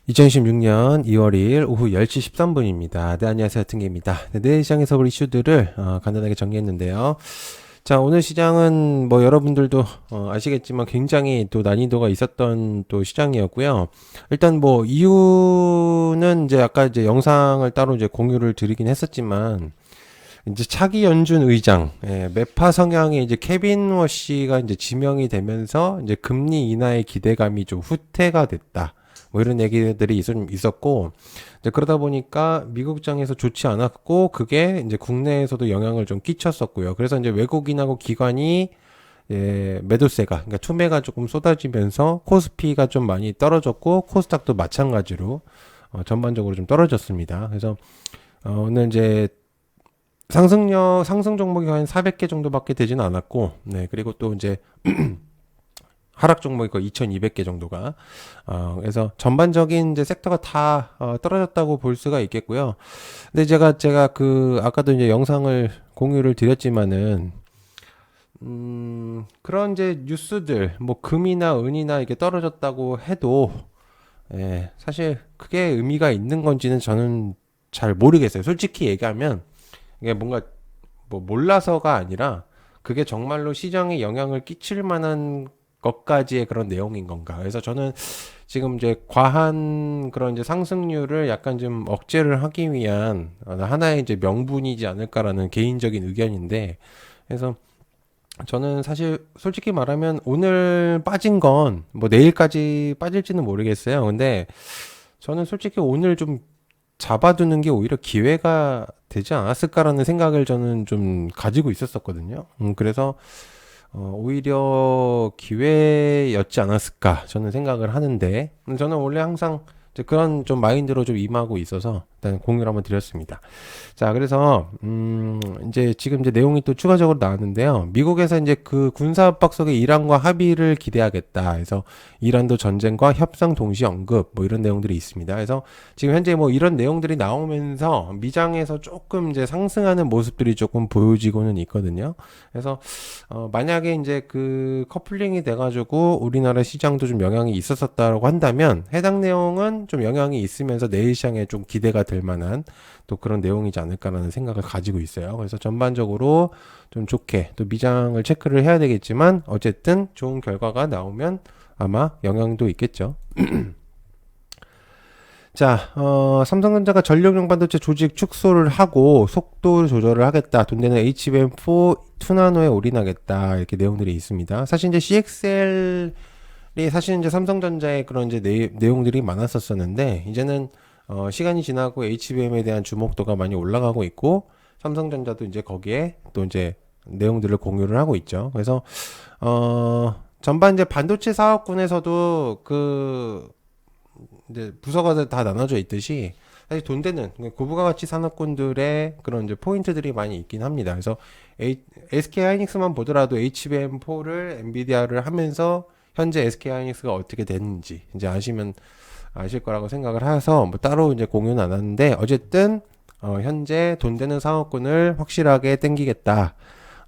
2016년 2월 2일 오후 10시 13분입니다. 네, 안녕하세요. 등기입니다. 네, 내일 시장에서 볼 이슈들을 간단하게 정리했는데요. 자, 오늘 시장은 뭐 여러분들도 아시겠지만 굉장히 또 난이도가 있었던 또 시장이었고요. 일단 뭐 이유는 이제 아까 이제 영상을 따로 이제 공유를 드리긴 했었지만 이제 차기 연준 의장, 매파 성향의 이제 케빈 워시가 이제 지명이 되면서 이제 금리 인하의 기대감이 좀 후퇴가 됐다. 뭐 이런 얘기들이 있었고, 이제 그러다 보니까 미국장에서 좋지 않았고, 그게 이제 국내에서도 영향을 좀 끼쳤었고요. 그래서 이제 외국인하고 기관이 매도세가, 그러니까 투매가 조금 쏟아지면서 코스피가 좀 많이 떨어졌고, 코스닥도 마찬가지로 전반적으로 좀 떨어졌습니다. 그래서 오늘 이제 상승 종목이 한 400개 정도밖에 되지는 않았고, 네, 그리고 또 이제 하락 종목이 거의 2200개 정도가, 그래서 전반적인 이제 섹터가 다, 떨어졌다고 볼 수가 있겠고요. 근데 제가 아까도 이제 영상을 공유를 드렸지만은, 그런 이제 뉴스들, 뭐 금이나 은이나 이게 떨어졌다고 해도, 사실 그게 의미가 있는 건지는 저는 잘 모르겠어요. 솔직히 얘기하면, 이게 뭔가 뭐 몰라서가 아니라 그게 정말로 시장에 영향을 끼칠 만한 것까지의 그런 내용인 건가. 그래서 저는 지금 이제 과한 그런 이제 상승률을 약간 좀 억제를 하기 위한 하나의 이제 명분이지 않을까라는 개인적인 의견인데, 그래서 저는 사실 솔직히 말하면 오늘 빠진 건 뭐 내일까지 빠질지는 모르겠어요. 근데 저는 솔직히 오늘 좀 잡아두는 게 오히려 기회가 되지 않았을까라는 생각을 저는 좀 가지고 있었었거든요. 그래서 오히려 기회였지 않았을까 저는 생각을 하는데, 저는 원래 항상 이제 그런 좀 마인드로 좀 임하고 있어서 일단 공유를 한번 드렸습니다. 자, 그래서 이제 지금 이제 내용이 또 추가적으로 나왔는데요. 미국에서 이제 그 군사 압박 속에 이란과 합의를 기대하겠다. 그래서 이란도 전쟁과 협상 동시 언급 뭐 이런 내용들이 있습니다. 그래서 지금 현재 뭐 이런 내용들이 나오면서 미장에서 조금 이제 상승하는 모습들이 조금 보여지고는 있거든요. 그래서 만약에 이제 그 커플링이 돼가지고 우리나라 시장도 좀 영향이 있었었다고 한다면 해당 내용은 좀 영향이 있으면서 내일 시장에 좀 기대가 될 만한 또 그런 내용이지 않을까라는 생각을 가지고 있어요. 그래서 전반적으로 좀 좋게 또 미장을 체크를 해야 되겠지만 어쨌든 좋은 결과가 나오면 아마 영향도 있겠죠. 자, 삼성전자가 전력용 반도체 조직 축소를 하고 속도 조절을 하겠다. 돈 되는 HBM4 투나노에 올인하겠다. 이렇게 내용들이 있습니다. 사실 이제 CXL이 사실 이제 삼성전자의 그런 이제 내용들이 많았었었는데, 이제는 시간이 지나고 HBM에 대한 주목도가 많이 올라가고 있고, 삼성전자도 이제 거기에 또 이제 내용들을 공유를 하고 있죠. 그래서, 전반 이제 반도체 사업군에서도 이제 부서가 다 나눠져 있듯이 사실 돈 되는 고부가가치 산업군들의 그런 이제 포인트들이 많이 있긴 합니다. 그래서 SK 하이닉스만 보더라도 HBM4를 엔비디아를 하면서 현재 SK 하이닉스가 어떻게 되는지 이제 아실 거라고 생각을 해서 뭐 따로 이제 공유는 안 하는데, 어쨌든 현재 돈 되는 사업군을 확실하게 땡기겠다.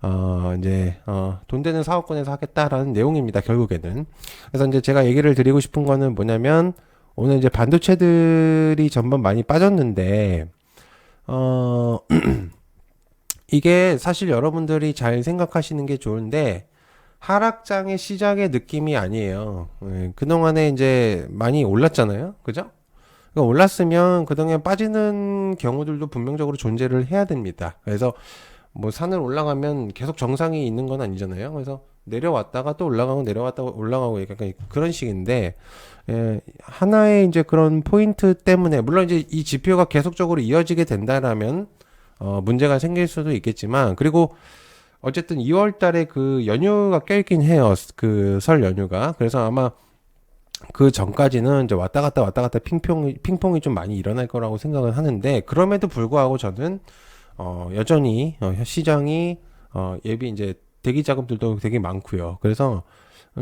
돈 되는 사업군에서 하겠다라는 내용입니다, 결국에는. 그래서 이제 제가 얘기를 드리고 싶은 거는 뭐냐면, 오늘 이제 반도체들이 전반 많이 빠졌는데, 어, 이게 사실 여러분들이 잘 생각하시는 게 좋은데, 하락장의 시작의 느낌이 아니에요. 그동안에 이제 많이 올랐잖아요. 그죠? 그러니까 올랐으면 그동안 빠지는 경우들도 분명적으로 존재를 해야 됩니다. 그래서 뭐 산을 올라가면 계속 정상이 있는 건 아니잖아요. 그래서 내려왔다가 또 올라가고 내려왔다가 올라가고 약간 그런 식인데, 하나의 이제 그런 포인트 때문에 물론 이제 이 지표가 계속적으로 이어지게 된다라면 문제가 생길 수도 있겠지만, 그리고 어쨌든 2월 달에 그 연휴가 껴있긴 해요. 그 설 연휴가. 그래서 아마 그 전까지는 이제 왔다 갔다 핑퐁이 좀 많이 일어날 거라고 생각을 하는데, 그럼에도 불구하고 저는 여전히 시장이 예비 이제 대기 자금들도 되게 많고요. 그래서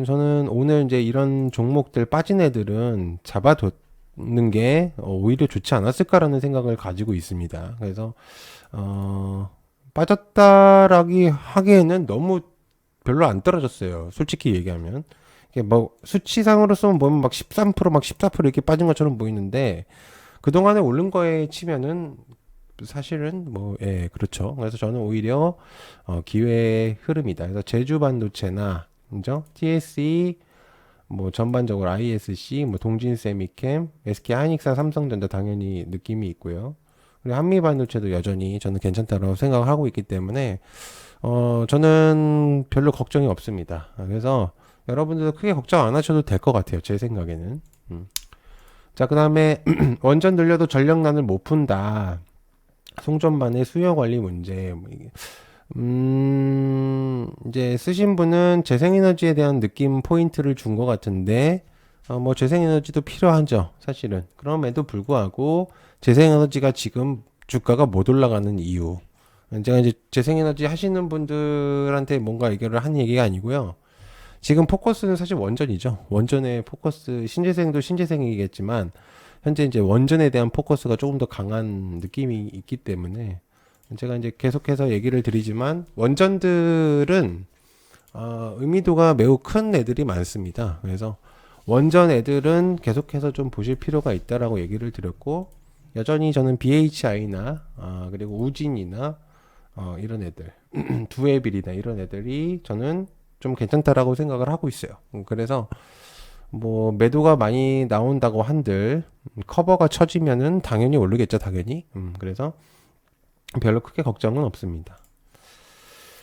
저는 오늘 이제 이런 종목들 빠진 애들은 잡아두는 게 오히려 좋지 않았을까라는 생각을 가지고 있습니다. 그래서 빠졌다라기 하기에는 너무 별로 안 떨어졌어요. 솔직히 얘기하면. 이게 뭐 수치상으로서 보면 막 13%막 14% 이렇게 빠진 것처럼 보이는데 그동안에 오른 거에 치면은 사실은 뭐, 예, 그렇죠. 그래서 저는 오히려, 기회의 흐름이다. 그래서 제주 반도체나, 그죠? TSE, 뭐, 전반적으로 ISC, 뭐, 동진 세미캠, SK 하이닉스나 삼성전자 당연히 느낌이 있고요. 그리고 한미 반도체도 여전히 저는 괜찮다고 생각을 하고 있기 때문에, 저는 별로 걱정이 없습니다. 그래서 여러분들도 크게 걱정 안 하셔도 될 것 같아요. 제 생각에는. 자, 그 다음에 원전 늘려도 전력난을 못 푼다. 송전반의 수요 관리 문제. 이제 쓰신 분은 재생에너지에 대한 느낌 포인트를 준 것 같은데, 뭐 재생에너지도 필요하죠. 사실은. 그럼에도 불구하고 재생에너지가 지금 주가가 못 올라가는 이유. 제가 이제 재생에너지 하시는 분들한테 뭔가 얘기를 한 얘기가 아니고요. 지금 포커스는 사실 원전이죠. 원전의 포커스, 신재생도 신재생이겠지만, 현재 이제 원전에 대한 포커스가 조금 더 강한 느낌이 있기 때문에, 제가 이제 계속해서 얘기를 드리지만, 원전들은, 의미도가 매우 큰 애들이 많습니다. 그래서, 원전 애들은 계속해서 좀 보실 필요가 있다라고 얘기를 드렸고, 여전히 저는 BHI나, 그리고 우진이나, 이런 애들, 두에빌이나 이런 애들이 저는 좀 괜찮다라고 생각을 하고 있어요. 그래서 뭐 매도가 많이 나온다고 한들 커버가 쳐지면은 당연히 오르겠죠, 당연히. 그래서 별로 크게 걱정은 없습니다.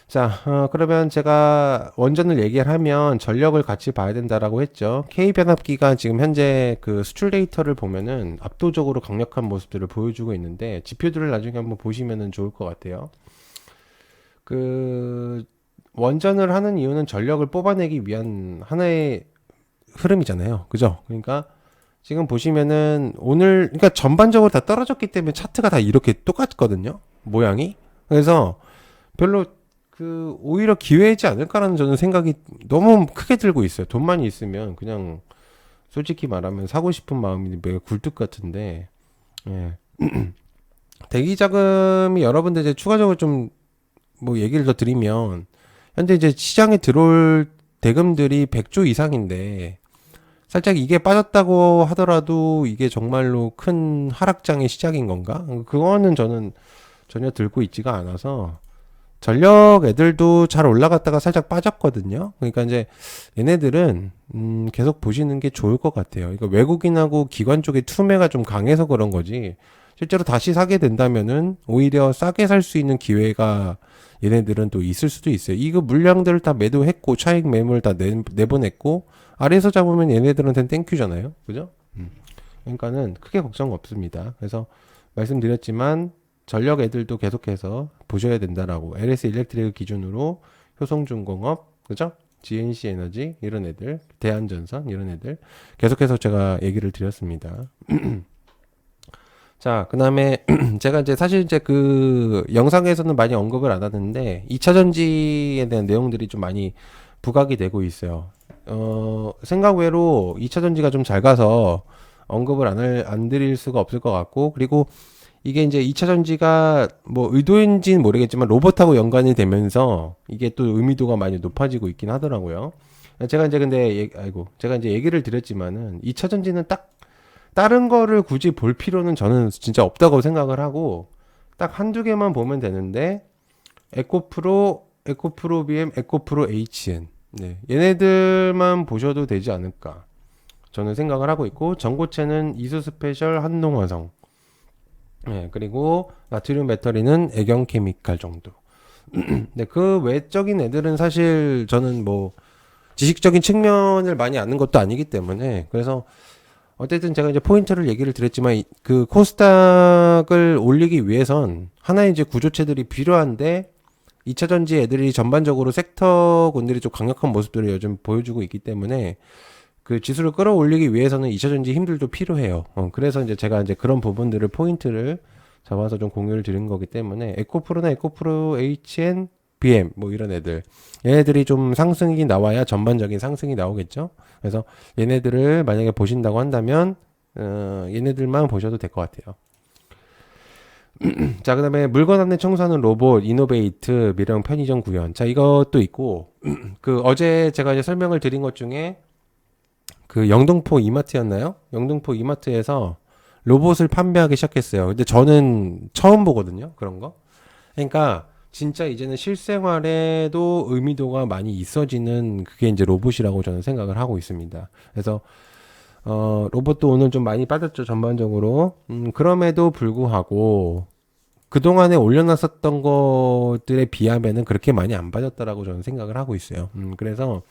자, 그러면 제가 원전을 얘기를 하면 전력을 같이 봐야 된다라고 했죠. K변압기가 지금 현재 그 수출 데이터를 보면은 압도적으로 강력한 모습들을 보여주고 있는데 지표들을 나중에 한번 보시면은 좋을 것 같아요. 그 원전을 하는 이유는 전력을 뽑아내기 위한 하나의 흐름이잖아요. 그죠? 그러니까 지금 보시면은 오늘 그러니까 전반적으로 다 떨어졌기 때문에 차트가 다 이렇게 똑같거든요. 모양이. 그래서 별로 그 오히려 기회이지 않을까라는 저는 생각이 너무 크게 들고 있어요. 돈만 있으면 그냥 솔직히 말하면 사고 싶은 마음이 매우 굴뚝 같은데 예. 대기 자금이 여러분들 이제 추가적으로 좀 뭐 얘기를 더 드리면 현재 이제 시장에 들어올 대금들이 100조 이상인데 살짝 이게 빠졌다고 하더라도 이게 정말로 큰 하락장의 시작인 건가? 그거는 저는 전혀 들고 있지가 않아서 전력 애들도 잘 올라갔다가 살짝 빠졌거든요. 그러니까 이제 얘네들은 계속 보시는 게 좋을 것 같아요. 이거 외국인하고 기관 쪽의 투매가 좀 강해서 그런 거지. 실제로 다시 사게 된다면은 오히려 싸게 살 수 있는 기회가 얘네들은 또 있을 수도 있어요. 이거 물량들을 다 매도했고 차익 매물 다 내보냈고 아래에서 잡으면 얘네들한테는 땡큐잖아요. 그죠? 그러니까는 크게 걱정 없습니다. 그래서 말씀드렸지만 전력 애들도 계속해서 보셔야 된다라고 LS 일렉트릭 기준으로 효성중공업, 그죠? GNC 에너지 이런 애들, 대한전선 이런 애들 계속해서 제가 얘기를 드렸습니다. 자, 그 다음에 제가 이제 사실 이제 그 영상에서는 많이 언급을 안 하는데 2차 전지에 대한 내용들이 좀 많이 부각이 되고 있어요. 생각 외로 2차 전지가 좀 잘 가서 언급을 안 드릴 수가 없을 것 같고, 그리고 이게 이제 2차 전지가 뭐 의도인지는 모르겠지만 로봇하고 연관이 되면서 이게 또 의미도가 많이 높아지고 있긴 하더라고요. 제가 이제 근데, 제가 이제 얘기를 드렸지만은 2차 전지는 딱 다른 거를 굳이 볼 필요는 저는 진짜 없다고 생각을 하고 딱 한두 개만 보면 되는데 에코프로 BM, 에코프로 HN 네, 얘네들만 보셔도 되지 않을까 저는 생각을 하고 있고 전고체는 이수스페셜, 한농화성 네, 그리고 나트륨 배터리는 애경케미칼 정도 네, 그 외적인 애들은 사실 저는 뭐 지식적인 측면을 많이 아는 것도 아니기 때문에 그래서 어쨌든 제가 이제 포인트를 얘기를 드렸지만 그 코스닥을 올리기 위해선 하나의 이제 구조체들이 필요한데 2차 전지 애들이 전반적으로 섹터군들이 좀 강력한 모습들을 요즘 보여주고 있기 때문에 그 지수를 끌어올리기 위해서는 2차 전지 힘들도 필요해요. 그래서 이제 제가 이제 그런 부분들을 포인트를 잡아서 좀 공유를 드린 거기 때문에 에코프로나 에코프로 HN BM 뭐 이런 애들 얘네들이 좀 상승이 나와야 전반적인 상승이 나오겠죠. 그래서 얘네들을 만약에 보신다고 한다면 얘네들만 보셔도 될 것 같아요. 자, 그 다음에 물건 안내 청소하는 로봇 이노베이트 미령 편의점 구현 자 이것도 있고 그 어제 제가 이제 설명을 드린 것 중에 그 영등포 이마트였나요? 영등포 이마트에서 로봇을 판매하기 시작했어요. 근데 저는 처음 보거든요. 그런 거. 그러니까 진짜 이제는 실생활에도 의미도가 많이 있어지는 그게 이제 로봇이라고 저는 생각을 하고 있습니다. 그래서 로봇도 오늘 좀 많이 빠졌죠, 전반적으로. 그럼에도 불구하고 그동안에 올려놨었던 것들에 비하면은 그렇게 많이 안 빠졌다라고 저는 생각을 하고 있어요. 그래서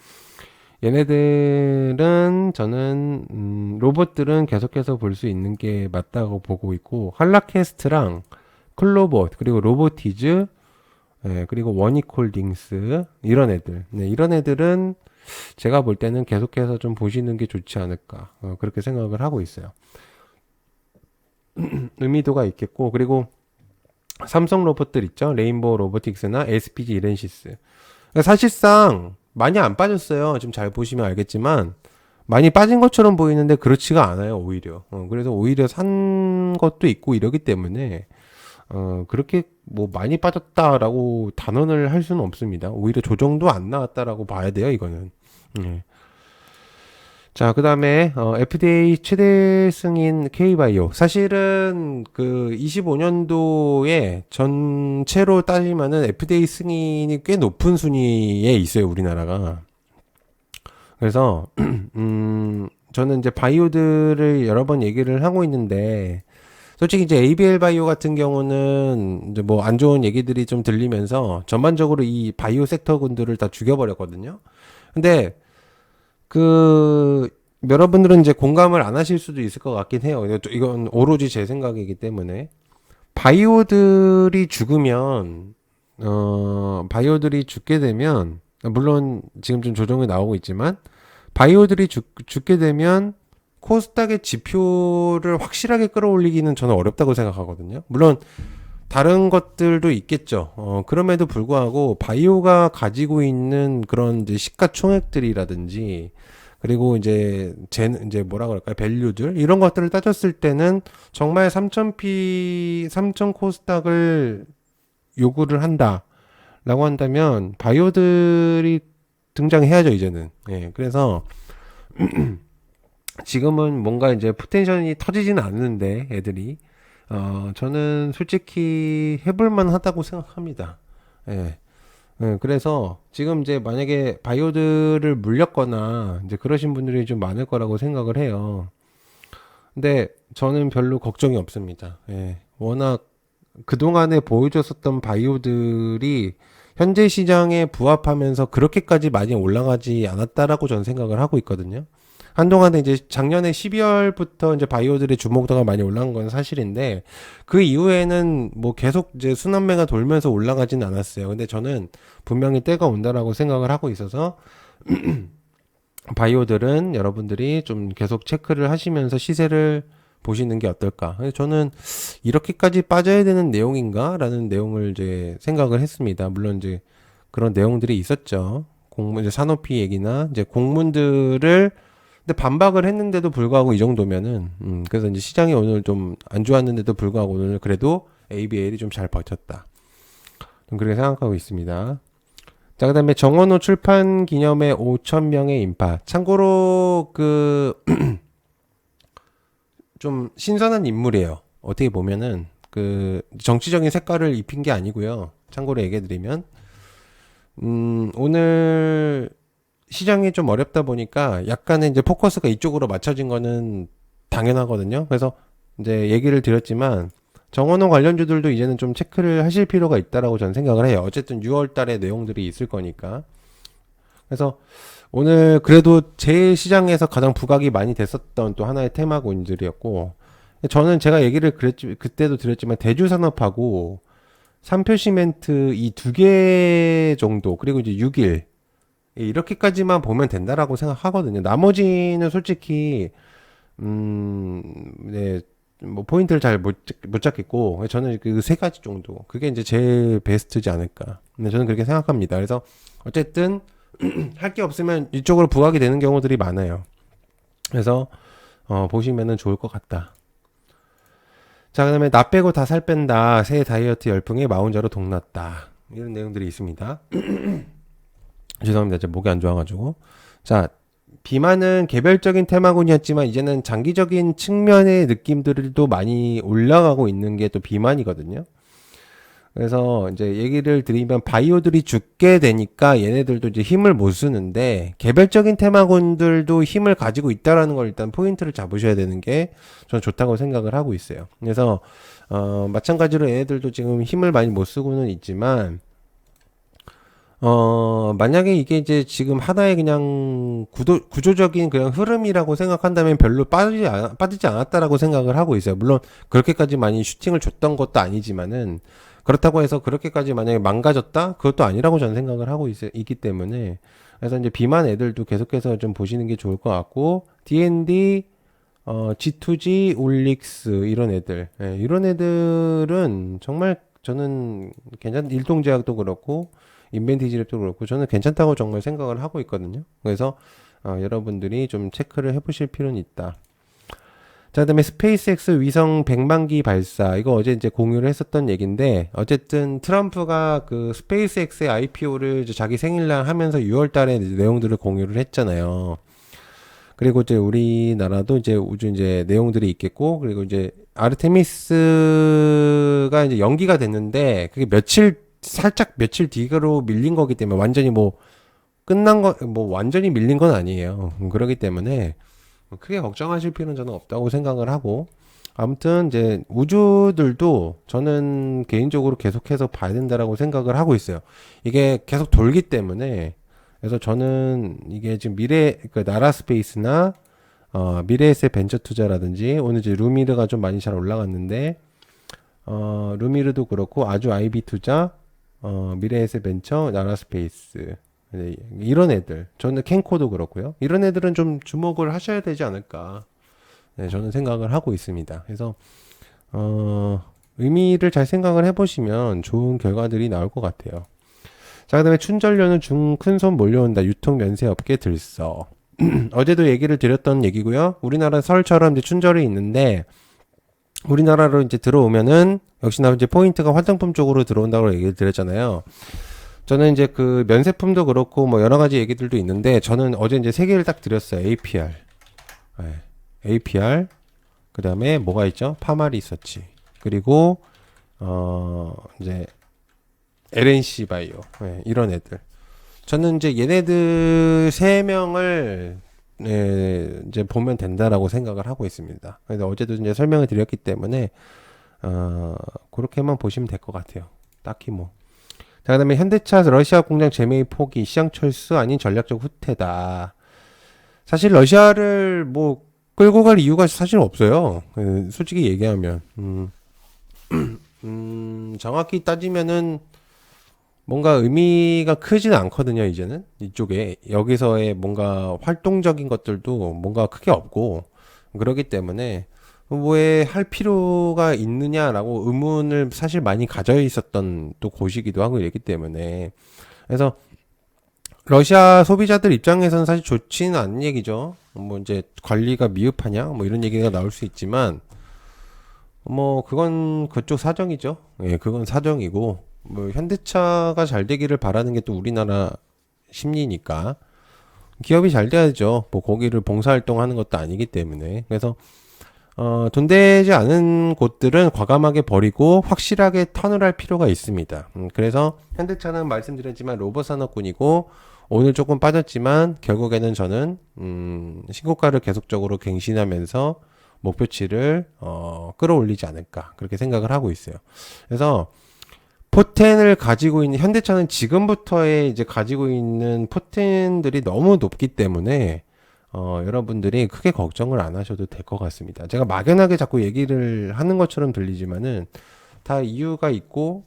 얘네들은 저는 로봇들은 계속해서 볼 수 있는 게 맞다고 보고 있고, 한라캐스트랑 클로봇 그리고 로보티즈, 그리고 원익홀딩스 이런 애들, 이런 애들은 제가 볼 때는 계속해서 좀 보시는 게 좋지 않을까, 그렇게 생각을 하고 있어요. 의미도가 있겠고, 그리고 삼성 로봇들 있죠, 레인보우 로보틱스나 SPG 이렌시스. 사실상 많이 안 빠졌어요. 좀 잘 보시면 알겠지만 많이 빠진 것처럼 보이는데 그렇지가 않아요, 오히려. 그래서 오히려 산 것도 있고 이러기 때문에 그렇게 뭐 많이 빠졌다라고 단언을 할 수는 없습니다. 오히려 조정도 안 나왔다라고 봐야 돼요, 이거는. 자, 그 다음에 FDA 최대 승인 K바이오. 사실은 그 25년도에 전체로 따지면은 FDA 승인이 꽤 높은 순위에 있어요, 우리나라가. 그래서 저는 이제 바이오들을 여러 번 얘기를 하고 있는데, 솔직히 이제 ABL 바이오 같은 경우는 이제 뭐 안 좋은 얘기들이 좀 들리면서 전반적으로 이 바이오 섹터군들을 다 죽여버렸거든요. 근데 그 여러분들은 이제 공감을 안 하실 수도 있을 것 같긴 해요. 이건 오로지 제 생각이기 때문에 바이오들이 죽으면 바이오들이 죽게 되면, 물론 지금 좀 조정이 나오고 있지만 바이오들이 죽게 되면 코스닥의 지표를 확실하게 끌어올리기는 저는 어렵다고 생각하거든요. 물론 다른 것들도 있겠죠. 그럼에도 불구하고 바이오가 가지고 있는 그런 이제 시가총액들이라든지, 그리고 이제 이제 뭐라 그럴까요? 밸류들 이런 것들을 따졌을 때는 정말 3000 코스닥을 요구를 한다라고 한다면 바이오들이 등장해야죠, 이제는. 예. 그래서 지금은 뭔가 이제 포텐션이 터지지는 않는데 애들이 저는 솔직히 해볼만 하다고 생각합니다. 예. 그래서 지금 이제 만약에 바이오들을 물렸거나 이제 그러신 분들이 좀 많을 거라고 생각을 해요. 근데 저는 별로 걱정이 없습니다. 예. 워낙 그동안에 보여줬었던 바이오들이 현재 시장에 부합하면서 그렇게까지 많이 올라가지 않았다라고 저는 생각을 하고 있거든요. 한동안에 이제 작년에 12월부터 이제 바이오들의 주목도가 많이 올라간 건 사실인데, 그 이후에는 뭐 계속 이제 순환매가 돌면서 올라가진 않았어요. 근데 저는 분명히 때가 온다라고 생각을 하고 있어서 바이오들은 여러분들이 좀 계속 체크를 하시면서 시세를 보시는 게 어떨까. 저는 이렇게까지 빠져야 되는 내용인가라는 내용을 이제 생각을 했습니다. 물론 이제 그런 내용들이 있었죠. 이제 산업피 얘기나 이제 공문들을, 근데 반박을 했는데도 불구하고 이 정도면은, 그래서 이제 시장이 오늘 좀 안 좋았는데도 불구하고 오늘 그래도 ABL이 좀 잘 버텼다. 좀 그렇게 생각하고 있습니다. 자, 그 다음에 정원호 출판 기념회 5,000명의 인파. 참고로 좀 신선한 인물이에요. 어떻게 보면은 정치적인 색깔을 입힌 게 아니고요. 참고로 얘기해드리면, 오늘 시장이 좀 어렵다 보니까 약간의 이제 포커스가 이쪽으로 맞춰진 거는 당연하거든요. 그래서 이제 얘기를 드렸지만 정원호 관련주들도 이제는 좀 체크를 하실 필요가 있다라고 저는 생각을 해요. 어쨌든 6월 달에 내용들이 있을 거니까. 그래서 오늘 그래도 제 시장에서 가장 부각이 많이 됐었던 또 하나의 테마군들이었고, 저는 제가 얘기를 그때도 드렸지만 대주산업하고 삼표시멘트 이 두 개 정도, 그리고 이제 6일 이렇게까지만 보면 된다라고 생각하거든요. 나머지는 솔직히 네, 뭐 포인트를 잘 못 잡겠고, 저는 그 세 가지 정도, 그게 이제 제일 베스트지 않을까. 근데 저는 그렇게 생각합니다. 그래서 어쨌든 할 게 없으면 이쪽으로 부각이 되는 경우들이 많아요. 그래서 보시면은 좋을 것 같다. 자, 그 다음에 나 빼고 다 살 뺀다, 새 다이어트 열풍에 마운저로 동났다, 이런 내용들이 있습니다. 죄송합니다. 제 목이 안 좋아가지고. 자, 비만은 개별적인 테마군이었지만 이제는 장기적인 측면의 느낌들도 많이 올라가고 있는 게 또 비만이거든요. 그래서 이제 얘기를 드리면 바이오들이 죽게 되니까 얘네들도 이제 힘을 못 쓰는데 개별적인 테마군들도 힘을 가지고 있다라는 걸 일단 포인트를 잡으셔야 되는 게 저는 좋다고 생각을 하고 있어요. 그래서 마찬가지로 얘네들도 지금 힘을 많이 못 쓰고는 있지만 만약에 이게 이제 지금 하나의 그냥 구조적인 그냥 흐름이라고 생각한다면 별로 빠지지 않았다라고 생각을 하고 있어요. 물론 그렇게까지 많이 슈팅을 줬던 것도 아니지만은 그렇다고 해서 그렇게까지 만약에 망가졌다? 그것도 아니라고 저는 생각을 하고 있기 때문에 그래서 이제 비만 애들도 계속해서 좀 보시는 게 좋을 것 같고 D&D, G2G, 올릭스 이런 애들 이런 애들은 정말 저는 일동제약도 그렇고 인벤티지랩도 그렇고 저는 괜찮다고 정말 생각을 하고 있거든요. 그래서 여러분들이 좀 체크를 해보실 필요는 있다. 자, 그다음에 스페이스X 위성 100만기 발사 이거 어제 이제 공유를 했었던 얘기인데 어쨌든 트럼프가 그 스페이스X의 IPO를 자기 생일날 하면서 6월달에 내용들을 공유를 했잖아요. 그리고 이제 우리나라도 이제 우주 이제 내용들이 있겠고 그리고 이제 아르테미스가 이제 연기가 됐는데 그게 살짝 며칠 뒤로 밀린 거기 때문에 완전히 뭐 완전히 밀린 건 아니에요. 그렇기 때문에 크게 걱정하실 필요는 저는 없다고 생각을 하고 아무튼 이제 우주들도 저는 개인적으로 계속해서 봐야 된다라고 생각을 하고 있어요. 이게 계속 돌기 때문에 그래서 저는 이게 지금 나라 스페이스나 미래에셋 벤처 투자라든지 오늘 이제 루미르가 좀 많이 잘 올라갔는데 루미르도 그렇고 아주 IB 투자 미래에셋 벤처, 나라 스페이스 이런 애들 저는 캔코도 그렇고요. 이런 애들은 좀 주목을 하셔야 되지 않을까 저는 생각을 하고 있습니다. 그래서 의미를 잘 생각을 해보시면 좋은 결과들이 나올 것 같아요. 자, 그 다음에 춘전료는 큰손 몰려온다. 유통 면세업계 들써. 어제도 얘기를 드렸던 얘기고요. 우리나라 설처럼 이제 춘절이 있는데 우리나라로 이제 들어오면은 역시나 이제 포인트가 화장품 쪽으로 들어온다고 얘기를 드렸잖아요. 저는 이제 그 면세품도 그렇고 뭐 여러 가지 얘기들도 있는데 저는 어제 이제 세 개를 딱 드렸어요. APR, APR, 그 다음에 뭐가 있죠? 파마 리서치, 그리고 이제 LNC 바이오, 이런 애들. 저는 이제 얘네들 세 명을 이제 보면 된다라고 생각을 하고 있습니다. 그래서 어제도 이제 설명을 드렸기 때문에 그렇게만 보시면 될 것 같아요. 딱히 뭐. 자, 그다음에 현대차 러시아 공장 재매입 포기 시장 철수 아닌 전략적 후퇴다. 사실 러시아를 뭐 끌고 갈 이유가 사실 없어요. 솔직히 얘기하면 정확히 따지면은 뭔가 의미가 크지는 않거든요. 이제는 이쪽에 여기서의 뭔가 활동적인 것들도 뭔가 크게 없고 그러기 때문에 왜 할 필요가 있느냐라고 의문을 사실 많이 가져 있었던 또 곳이기도 하고 이랬기 때문에 그래서 러시아 소비자들 입장에서는 사실 좋지는 않은 얘기죠. 뭐 이제 관리가 미흡하냐 뭐 이런 얘기가 나올 수 있지만 뭐 그건 그쪽 사정이죠. 예, 그건 사정이고 뭐 현대차가 잘 되기를 바라는 게 또 우리나라 심리니까 기업이 잘 돼야죠. 뭐 거기를 봉사활동 하는 것도 아니기 때문에 그래서 돈 되지 않은 곳들은 과감하게 버리고 확실하게 턴을 할 필요가 있습니다. 그래서 현대차는 말씀드렸지만 로봇 산업군이고 오늘 조금 빠졌지만 결국에는 저는 신고가를 계속적으로 갱신하면서 목표치를 끌어올리지 않을까 그렇게 생각을 하고 있어요. 그래서 포텐을 가지고 있는 현대차는 지금부터의 이제 가지고 있는 포텐들이 너무 높기 때문에 여러분들이 크게 걱정을 안 하셔도 될 것 같습니다. 제가 막연하게 자꾸 얘기를 하는 것처럼 들리지만은 다 이유가 있고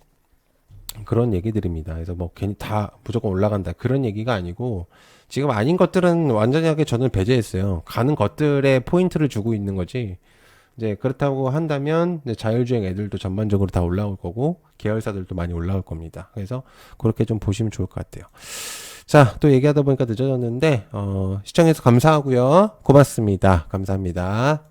그런 얘기들입니다. 그래서 뭐 괜히 다 무조건 올라간다 그런 얘기가 아니고 지금 아닌 것들은 완전하게 저는 배제했어요. 가는 것들에 포인트를 주고 있는 거지. 이제 그렇다고 한다면 이제 자율주행 애들도 전반적으로 다 올라올 거고 계열사들도 많이 올라올 겁니다. 그래서 그렇게 좀 보시면 좋을 것 같아요. 자, 또 얘기하다 보니까 늦어졌는데 시청해서 감사하고요. 고맙습니다. 감사합니다.